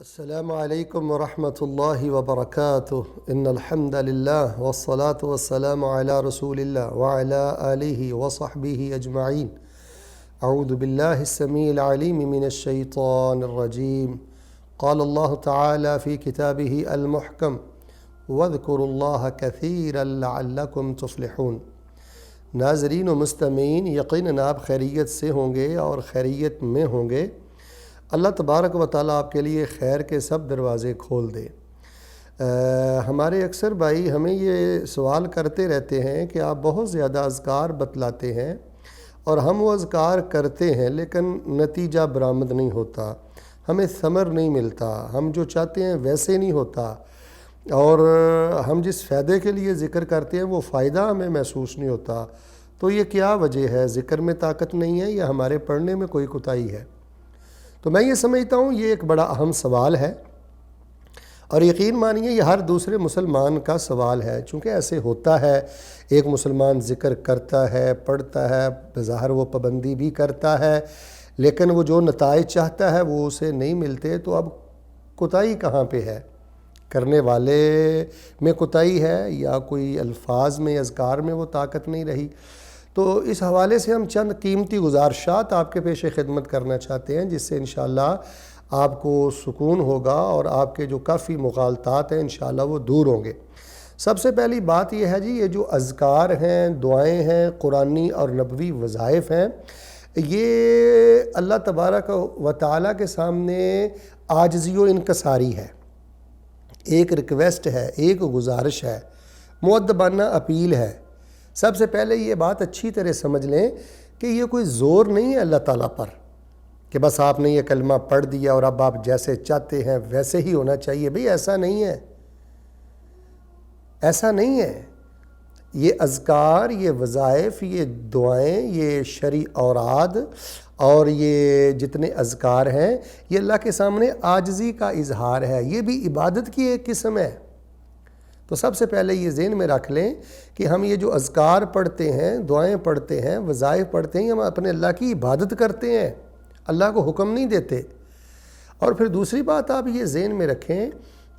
السلام علیکم ورحمۃ اللہ وبرکاتہ ان الحمد للہ والصلاة والسلام علی رسول اللہ وعلی آلہ وصحبہ اجمعین اعوذ باللہ السمیع العلیم من الشیطان الرجیم قال اللہ تعالی فی کتابہ المحکم واذکروا اللہ کثیرا لعلکم تفلحون۔ ناظرین و مستمعین، یقیناً آپ خیریت سے ہوں گے اور خیریت میں ہوں گے۔ اللہ تبارک و تعالیٰ آپ کے لیے خیر کے سب دروازے کھول دے۔ ہمارے اکثر بھائی ہمیں یہ سوال کرتے رہتے ہیں کہ آپ بہت زیادہ اذکار بتلاتے ہیں اور ہم وہ اذکار کرتے ہیں لیکن نتیجہ برآمد نہیں ہوتا، ہمیں ثمر نہیں ملتا، ہم جو چاہتے ہیں ویسے نہیں ہوتا، اور ہم جس فائدے کے لیے ذکر کرتے ہیں وہ فائدہ ہمیں محسوس نہیں ہوتا۔ تو یہ کیا وجہ ہے؟ ذکر میں طاقت نہیں ہے یا ہمارے پڑھنے میں کوئی کوتاہی ہے؟ تو میں یہ سمجھتا ہوں یہ ایک بڑا اہم سوال ہے، اور یقین مانیے یہ ہر دوسرے مسلمان کا سوال ہے، چونکہ ایسے ہوتا ہے۔ ایک مسلمان ذکر کرتا ہے، پڑھتا ہے، بظاہر وہ پابندی بھی کرتا ہے، لیکن وہ جو نتائج چاہتا ہے وہ اسے نہیں ملتے۔ تو اب کوتاہی کہاں پہ ہے؟ کرنے والے میں کوتاہی ہے یا کوئی الفاظ میں، اذکار میں وہ طاقت نہیں رہی؟ تو اس حوالے سے ہم چند قیمتی گزارشات آپ کے پیش خدمت کرنا چاہتے ہیں، جس سے انشاءاللہ آپ کو سکون ہوگا اور آپ کے جو کافی مغالطات ہیں انشاءاللہ وہ دور ہوں گے۔ سب سے پہلی بات یہ ہے یہ جو اذکار ہیں، دعائیں ہیں، قرآنی اور نبوی وظائف ہیں، یہ اللہ تبارک و تعالیٰ کے سامنے عاجزی و انکساری ہے، ایک ریکویسٹ ہے، ایک گزارش ہے، مؤدبانہ اپیل ہے۔ سب سے پہلے یہ بات اچھی طرح سمجھ لیں کہ یہ کوئی زور نہیں ہے اللہ تعالیٰ پر کہ بس آپ نے یہ کلمہ پڑھ دیا اور اب آپ جیسے چاہتے ہیں ویسے ہی ہونا چاہیے۔ بھئی ایسا نہیں ہے، ایسا نہیں ہے۔ یہ اذکار، یہ وظائف، یہ دعائیں، یہ شرعی اوراد اور یہ جتنے اذکار ہیں یہ اللہ کے سامنے عاجزی کا اظہار ہے، یہ بھی عبادت کی ایک قسم ہے۔ تو سب سے پہلے یہ ذہن میں رکھ لیں کہ ہم یہ جو اذکار پڑھتے ہیں، دعائیں پڑھتے ہیں، وظائف پڑھتے ہیں، ہم اپنے اللہ کی عبادت کرتے ہیں، اللہ کو حکم نہیں دیتے۔ اور پھر دوسری بات آپ یہ ذہن میں رکھیں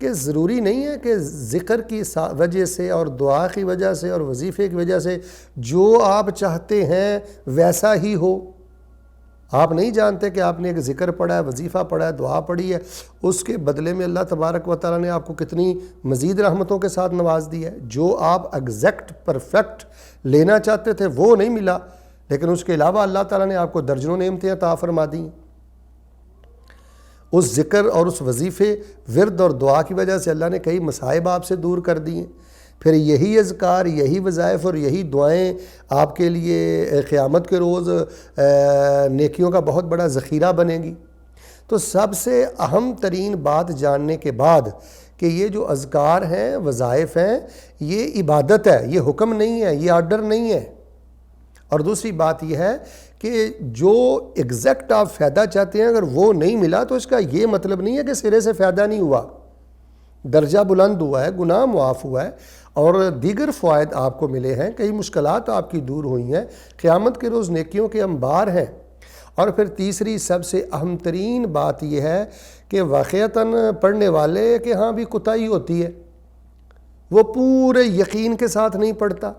کہ ضروری نہیں ہے کہ ذکر کی وجہ سے اور دعا کی وجہ سے اور وظیفے کی وجہ سے جو آپ چاہتے ہیں ویسا ہی ہو۔ آپ نہیں جانتے کہ آپ نے ایک ذکر پڑھا ہے، وظیفہ پڑھا ہے، دعا پڑھی ہے، اس کے بدلے میں اللہ تبارک و تعالیٰ نے آپ کو کتنی مزید رحمتوں کے ساتھ نواز دی ہے۔ جو آپ ایگزیکٹ پرفیکٹ لینا چاہتے تھے وہ نہیں ملا، لیکن اس کے علاوہ اللہ تعالیٰ نے آپ کو درجنوں نعمتیں عطا فرما دیں۔ اس ذکر اور اس وظیفے، ورد اور دعا کی وجہ سے اللہ نے کئی مصائب آپ سے دور کر دیے۔ پھر یہی اذکار، یہی وظائف اور یہی دعائیں آپ کے لیے قیامت کے روز نیکیوں کا بہت بڑا ذخیرہ بنے گی۔ تو سب سے اہم ترین بات جاننے کے بعد کہ یہ جو اذکار ہیں، وظائف ہیں، یہ عبادت ہے، یہ حکم نہیں ہے، یہ آرڈر نہیں ہے۔ اور دوسری بات یہ ہے کہ جو ایگزیکٹ آپ فائدہ چاہتے ہیں اگر وہ نہیں ملا تو اس کا یہ مطلب نہیں ہے کہ سرے سے فائدہ نہیں ہوا، درجہ بلند ہوا ہے، گناہ معاف ہوا ہے اور دیگر فوائد آپ کو ملے ہیں، کئی مشکلات آپ کی دور ہوئی ہیں، قیامت کے روز نیکیوں کے انبار ہیں۔ اور پھر تیسری سب سے اہم ترین بات یہ ہے کہ واقعتاً پڑھنے والے کہ ہاں بھی کوتاہی ہوتی ہے، وہ پورے یقین کے ساتھ نہیں پڑھتا۔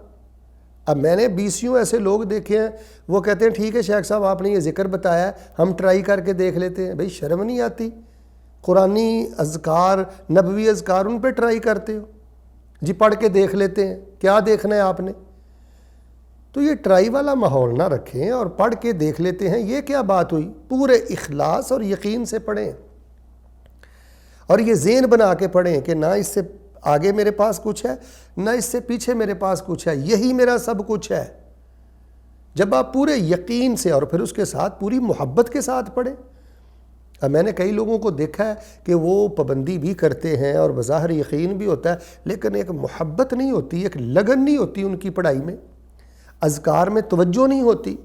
اب میں نے بیسیوں ایسے لوگ دیکھے ہیں، وہ کہتے ہیں ٹھیک ہے شیخ صاحب آپ نے یہ ذکر بتایا ہے، ہم ٹرائی کر کے دیکھ لیتے ہیں۔ بھئی شرم نہیں آتی؟ قرآنی اذکار، نبوی اذکار، ان پہ ٹرائی کرتے ہو جی، پڑھ کے دیکھ لیتے ہیں، کیا دیکھنا ہے آپ نے؟ تو یہ ٹرائی والا ماحول نہ رکھیں اور پڑھ کے دیکھ لیتے ہیں، یہ کیا بات ہوئی؟ پورے اخلاص اور یقین سے پڑھیں اور یہ ذہن بنا کے پڑھیں کہ نہ اس سے آگے میرے پاس کچھ ہے، نہ اس سے پیچھے میرے پاس کچھ ہے، یہی میرا سب کچھ ہے۔ جب آپ پورے یقین سے اور پھر اس کے ساتھ پوری محبت کے ساتھ پڑھیں۔ اب میں نے کئی لوگوں کو دیکھا ہے کہ وہ پابندی بھی کرتے ہیں اور بظاہر یقین بھی ہوتا ہے، لیکن ایک محبت نہیں ہوتی، ایک لگن نہیں ہوتی ان کی پڑھائی میں، اذکار میں توجہ نہیں ہوتی۔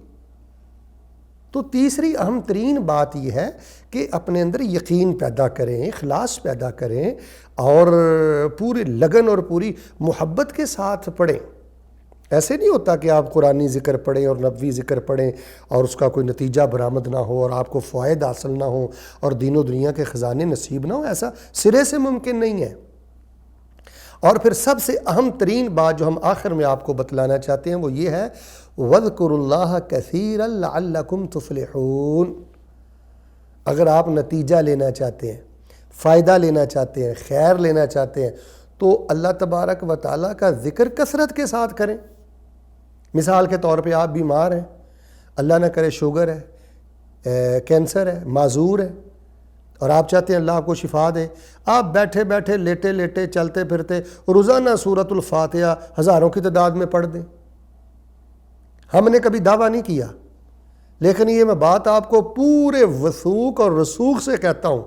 تو تیسری اہم ترین بات یہ ہے کہ اپنے اندر یقین پیدا کریں، اخلاص پیدا کریں اور پوری لگن اور پوری محبت کے ساتھ پڑھیں۔ ایسے نہیں ہوتا کہ آپ قرآنی ذکر پڑھیں اور نبوی ذکر پڑھیں اور اس کا کوئی نتیجہ برآمد نہ ہو اور آپ کو فوائد حاصل نہ ہو اور دین و دنیا کے خزانے نصیب نہ ہو، ایسا سرے سے ممکن نہیں ہے۔ اور پھر سب سے اہم ترین بات جو ہم آخر میں آپ کو بتلانا چاہتے ہیں وہ یہ ہے وَاذْكُرُوا اللَّهَ كَثِيرًا لَعَلَّكُمْ تُفْلِحُونَ۔ اگر آپ نتیجہ لینا چاہتے ہیں، فائدہ لینا چاہتے ہیں، خیر لینا چاہتے ہیں تو اللہ تبارک و تعالیٰ کا ذکر کثرت کے ساتھ کریں۔ مثال کے طور پہ آپ بیمار ہیں، اللہ نہ کرے شوگر ہے، کینسر ہے، معذور ہے، اور آپ چاہتے ہیں اللہ آپ کو شفا دے، آپ بیٹھے بیٹھے لیٹے لیٹے چلتے پھرتے روزانہ سورۃ الفاتحہ ہزاروں کی تعداد میں پڑھ دیں۔ ہم نے کبھی دعویٰ نہیں کیا، لیکن یہ میں بات آپ کو پورے وثوق اور رسوخ سے کہتا ہوں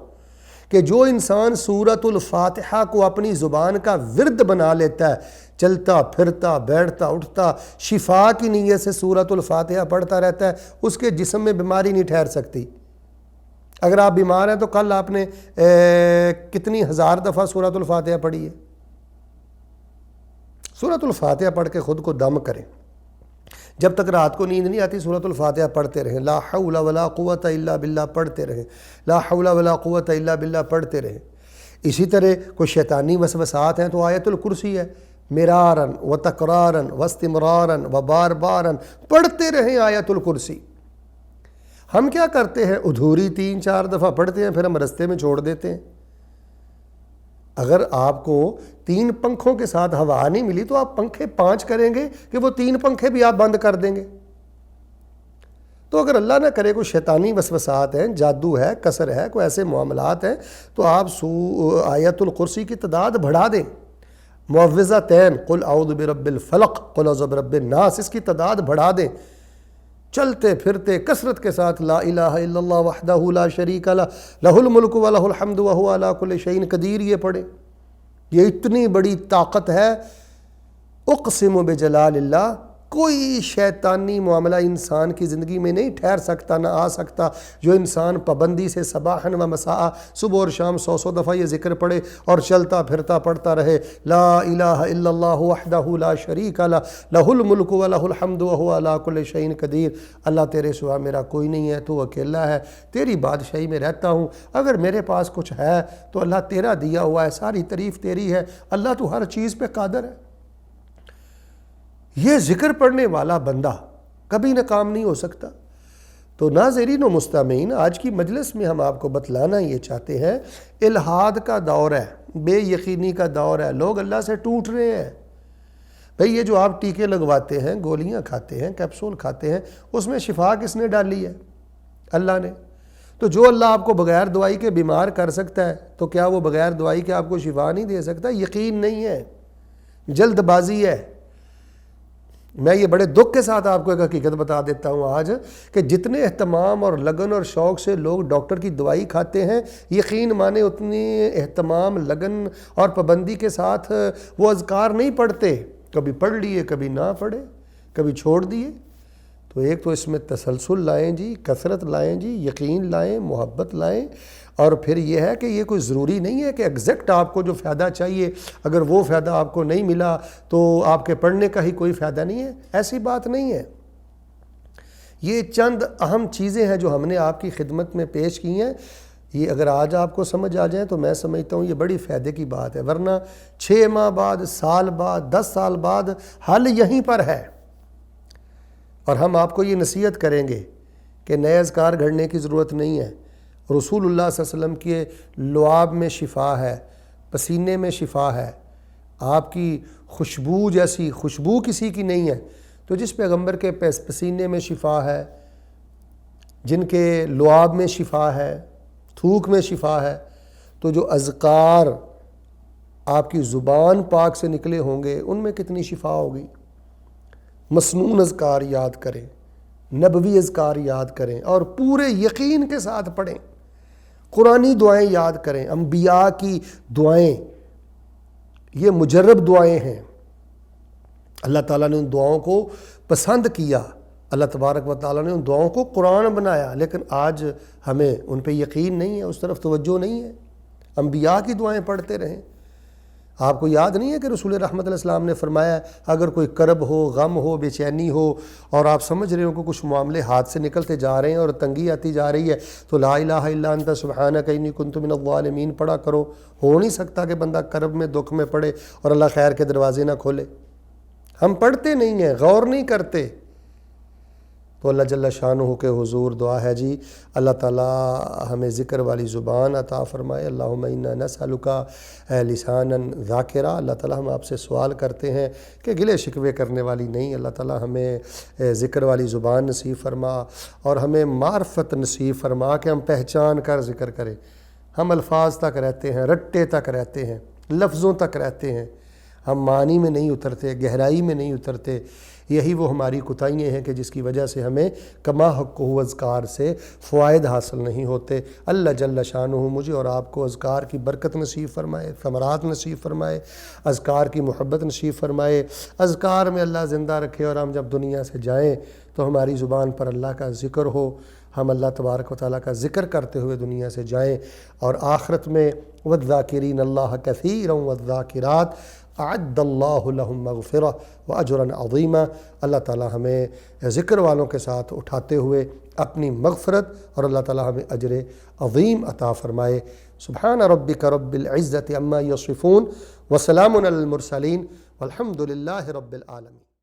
کہ جو انسان سورۃ الفاتحہ کو اپنی زبان کا ورد بنا لیتا ہے، چلتا پھرتا بیٹھتا اٹھتا شفا کی نیت سے سورۃ الفاتحہ پڑھتا رہتا ہے، اس کے جسم میں بیماری نہیں ٹھہر سکتی۔ اگر آپ بیمار ہیں تو کل آپ نے کتنی ہزار دفعہ سورۃ الفاتحہ پڑھی ہے؟ سورۃ الفاتحہ پڑھ کے خود کو دم کریں۔ جب تک رات کو نیند نہیں آتی سورۃ الفاتحہ پڑھتے رہیں، لا حول ولا قوت الا باللہ پڑھتے رہیں، لا حول ولا قوت الا باللہ پڑھتے رہیں۔ اسی طرح کوئی شیطانی وسوسات ہیں تو آیت الکرسی ہے، مرارن و تکرارن و استمرارن و بار بارن پڑھتے رہیں آیت الکرسی۔ ہم کیا کرتے ہیں؟ ادھوری 3-4 دفعہ پڑھتے ہیں، پھر ہم رستے میں چھوڑ دیتے ہیں۔ اگر آپ کو 3 پنکھوں کے ساتھ ہوا نہیں ملی تو آپ پنکھے 5 کریں گے کہ وہ 3 پنکھے بھی آپ بند کر دیں گے؟ تو اگر اللہ نہ کرے کوئی شیطانی وسوسات ہیں، جادو ہے، کسر ہے، کوئی ایسے معاملات ہیں تو آپ آیت الکرسی کی تعداد بڑھا دیں۔ معوذتین قل اعوذ برب الفلق قل اعوذ برب الناس، اس کی تعداد بڑھا دیں۔ چلتے پھرتے کثرت کے ساتھ لا الہ الا اللہ وحدہ لا شریک لہ لہ الملک و لہ الحمد وہو علی کل شیء قدیر یہ پڑھیں۔ یہ اتنی بڑی طاقت ہے، اقسم بجلال اللہ، کوئی شیطانی معاملہ انسان کی زندگی میں نہیں ٹھہر سکتا، نہ آ سکتا، جو انسان پابندی سے صباحاً و مساء صبح اور شام 100 دفعہ یہ ذکر پڑھے اور چلتا پھرتا پڑھتا رہے، لا الہ الا اللہ وحدہ لا شریک لہ لہ الملک و لہ الحمد وہو علی کل شیء قدیر۔ اللہ تیرے سوا میرا کوئی نہیں ہے، تو اکیلا ہے، تیری بادشاہی میں رہتا ہوں، اگر میرے پاس کچھ ہے تو اللہ تیرا دیا ہوا ہے، ساری تعریف تیری ہے، اللہ تو ہر چیز پہ قادر ہے۔ یہ ذکر پڑھنے والا بندہ کبھی ناکام نہیں ہو سکتا۔ تو ناظرین و مستمعین، آج کی مجلس میں ہم آپ کو بتلانا یہ چاہتے ہیں، الحاد کا دور ہے، بے یقینی کا دور ہے، لوگ اللہ سے ٹوٹ رہے ہیں۔ بھئی یہ جو آپ ٹیکے لگواتے ہیں، گولیاں کھاتے ہیں، کیپسول کھاتے ہیں، اس میں شفا کس نے ڈالی ہے؟ اللہ نے۔ تو جو اللہ آپ کو بغیر دوائی کے بیمار کر سکتا ہے تو کیا وہ بغیر دوائی کے آپ کو شفا نہیں دے سکتا؟ یقین نہیں ہے، جلد بازی ہے۔ میں یہ بڑے دکھ کے ساتھ آپ کو ایک حقیقت بتا دیتا ہوں آج، کہ جتنے اہتمام اور لگن اور شوق سے لوگ ڈاکٹر کی دوائی کھاتے ہیں، یقین مانے اتنی اہتمام، لگن اور پابندی کے ساتھ وہ اذکار نہیں پڑھتے۔ کبھی پڑھ لیے، کبھی نہ پڑھے، کبھی چھوڑ دیے۔ تو ایک تو اس میں تسلسل لائیں جی، کثرت لائیں جی، یقین لائیں، محبت لائیں، اور پھر یہ ہے کہ یہ کوئی ضروری نہیں ہے کہ ایگزیکٹ آپ کو جو فائدہ چاہیے، اگر وہ فائدہ آپ کو نہیں ملا تو آپ کے پڑھنے کا ہی کوئی فائدہ نہیں ہے، ایسی بات نہیں ہے۔ یہ چند اہم چیزیں ہیں جو ہم نے آپ کی خدمت میں پیش کی ہیں، یہ اگر آج آپ کو سمجھ آ جائیں تو میں سمجھتا ہوں یہ بڑی فائدے کی بات ہے، ورنہ 6 ماہ بعد، سال بعد، 10 سال بعد حل یہیں پر ہے۔ اور ہم آپ کو یہ نصیحت کریں گے کہ نئے اذکار گھڑنے کی ضرورت نہیں ہے۔ رسول اللہ صلی اللہ علیہ وسلم کے لعاب میں شفا ہے، پسینے میں شفا ہے، آپ کی خوشبو جیسی خوشبو کسی کی نہیں ہے۔ تو جس پیغمبر کے پسینے میں شفا ہے، جن کے لعاب میں شفا ہے، تھوک میں شفا ہے، تو جو اذکار آپ کی زبان پاک سے نکلے ہوں گے ان میں کتنی شفا ہوگی۔ مسنون اذکار یاد کریں، نبوی اذکار یاد کریں اور پورے یقین کے ساتھ پڑھیں۔ قرآنی دعائیں یاد کریں، انبیاء کی دعائیں، یہ مجرب دعائیں ہیں۔ اللہ تعالیٰ نے ان دعاؤں کو پسند کیا، اللہ تبارک و تعالیٰ نے ان دعاؤں کو قرآن بنایا، لیکن آج ہمیں ان پہ یقین نہیں ہے، اس طرف توجہ نہیں ہے۔ انبیاء کی دعائیں پڑھتے رہیں، آپ کو یاد نہیں ہے کہ رسول رحمت علیہ السلام نے فرمایا اگر کوئی کرب ہو، غم ہو، بے چینی ہو اور آپ سمجھ رہے ہو کہ کچھ معاملے ہاتھ سے نکلتے جا رہے ہیں اور تنگی آتی جا رہی ہے تو لا الہ الا انت سبحانک انی کنت من الظالمین پڑھا کرو۔ ہو نہیں سکتا کہ بندہ کرب میں، دکھ میں پڑے اور اللہ خیر کے دروازے نہ کھولے۔ ہم پڑھتے نہیں ہیں، غور نہیں کرتے۔ تو اللہ جل شانہ کے حضور دعا ہے جی اللہ تعالیٰ ہمیں ذکر والی زبان عطا فرمائے۔ اللہم انا نسألک لسانا ذاکرا، اللہ تعالیٰ ہم آپ سے سوال کرتے ہیں کہ گلے شکوے کرنے والی نہیں، اللہ تعالیٰ ہمیں ذکر والی زبان نصیب فرما اور ہمیں معرفت نصیب فرما کہ ہم پہچان کر ذکر کریں۔ ہم الفاظ تک رہتے ہیں، رٹے تک رہتے ہیں، لفظوں تک رہتے ہیں، ہم معنی میں نہیں اترتے، گہرائی میں نہیں اترتے۔ یہی وہ ہماری کوتاہیاں ہیں کہ جس کی وجہ سے ہمیں کما حق و اذکار سے فوائد حاصل نہیں ہوتے۔ اللہ جل شانہ مجھے اور آپ کو اذکار کی برکت نصیب فرمائے، ثمرات نصیب فرمائے، اذکار کی محبت نصیب فرمائے، اذکار میں اللہ زندہ رکھے اور ہم جب دنیا سے جائیں تو ہماری زبان پر اللہ کا ذکر ہو، ہم اللہ تبارک و تعالیٰ کا ذکر کرتے ہوئے دنیا سے جائیں، اور آخرت میں والذاکرین اللہ کثیرا والذاکرات اعد اللہ لہم مغفرہ واجرا عظیما۔ اللہ تعالیٰ ہمیں ذکر والوں کے ساتھ اٹھاتے ہوئے اپنی مغفرت اور اللہ تعالیٰ ہمیں اجر عظیم عطا فرمائے۔ سبحان ربک رب العزت عما یصفون وسلام علی المرسلین والحمد للہ رب العالمین۔